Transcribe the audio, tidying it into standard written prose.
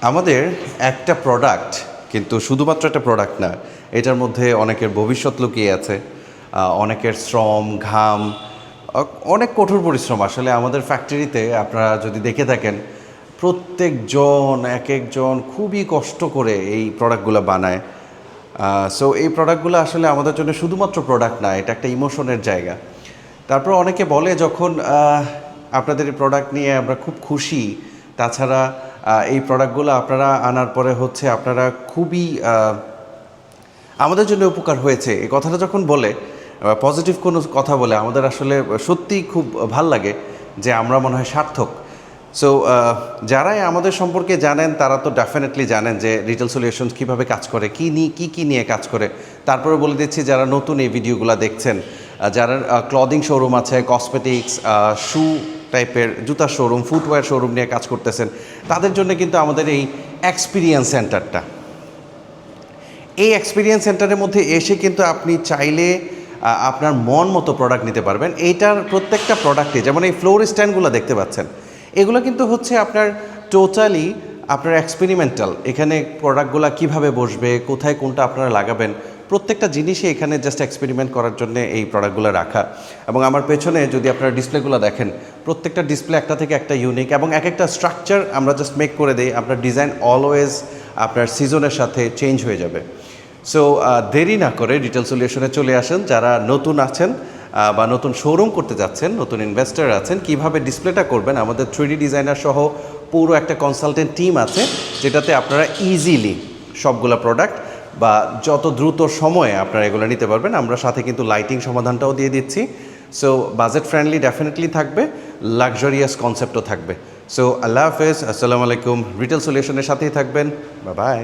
আমাদের একটা প্রোডাক্ট কিন্তু শুধুমাত্র একটা প্রোডাক্ট না, এটার মধ্যে অনেকের ভবিষ্যৎ লুকিয়ে আছে, অনেকের শ্রম ঘাম, অনেক কঠোর পরিশ্রম। আসলে আমাদের ফ্যাক্টরিতে আপনারা যদি দেখে থাকেন, প্রত্যেকজন এক একজন খুবই কষ্ট করে এই প্রোডাক্টগুলো বানায়। সো এই প্রোডাক্টগুলো আসলে আমাদের জন্য শুধুমাত্র প্রোডাক্ট না, এটা একটা ইমোশনের জায়গা। তারপর অনেকে বলে যখন আপনাদের এই প্রোডাক্ট নিয়ে আমরা খুব খুশি, তাছাড়া এই প্রোডাক্টগুলো আপনারা আনার পরে হচ্ছে আপনারা খুবই আমাদের জন্য উপকার হয়েছে, এই কথাটা যখন বলে, পজিটিভ কোনো কথা বলে, আমাদের আসলে সত্যিই খুব ভাল লাগে যে আমরা মনে হয় সার্থক। সো যারাই আমাদের সম্পর্কে জানেন তারা তো ডেফিনেটলি জানেন যে রিটেল সলিউশনস কীভাবে কাজ করে, কী নিয়ে কাজ করে। তারপরে বলে দিচ্ছি যারা নতুন এই ভিডিওগুলো দেখছেন, যারা ক্লদিং শোরুম আছে, কসমেটিক্স, শু টাইপের জুতার শোরুম, ফুটওয়্যার শোরুম নিয়ে কাজ করতেছেন, তাদের জন্য কিন্তু আমাদের এই এক্সপিরিয়েন্স সেন্টারটা, এই এক্সপিরিয়েন্স সেন্টারের মধ্যে এসে কিন্তু আপনি চাইলে আপনার মন মতো প্রোডাক্ট নিতে পারবেন। এইটার প্রত্যেকটা প্রোডাক্টে, যেমন এই ফ্লোর স্ট্যান্ডগুলো দেখতে পাচ্ছেন, এগুলো কিন্তু হচ্ছে আপনার টোটালি আপনার এক্সপেরিমেন্টাল। এখানে প্রোডাক্টগুলো কিভাবে বসবে, কোথায় কোনটা আপনারা লাগাবেন, প্রত্যেকটা জিনিসই এখানে জাস্ট এক্সপেরিমেন্ট করার জন্য এই প্রোডাক্টগুলো রাখা। এবং আমার পেছনে যদি আপনারা ডিসপ্লেগুলো দেখেন, প্রত্যেকটা ডিসপ্লে একটা থেকে একটা ইউনিক, এবং এক একটা স্ট্রাকচার আমরা জাস্ট মেক করে দিই। আপনার ডিজাইন অলওয়েজ আপনার সিজনের সাথে চেঞ্জ হয়ে যাবে। সো দেরি না করে রিটেল সলিউশনে চলে আসেন। যারা নতুন আছেন বা নতুন শোরুম করতে যাচ্ছেন, নতুন ইনভেস্টার আছেন, কিভাবে ডিসপ্লেটা করবেন, আমাদের 3D ডিজাইনার সহ পুরো একটা কনসালটেন্ট টিম আছে, যেটাতে আপনারা ইজিলি সবগুলো প্রোডাক্ট বা যত দ্রুত সময়ে আপনারা এগুলো নিতে পারবেন। আমরা সাথে কিন্তু লাইটিং সমাধানটাও দিয়ে দিচ্ছি। সো বাজেট ফ্রেন্ডলি ডেফিনেটলি থাকবে, লাক্সারিয়াস কনসেপ্টও থাকবে। সো আল্লাহ হাফেজ, আসসালামু আলাইকুম। রিটেল সলিউশনের সাথেই থাকবেন। Bye bye.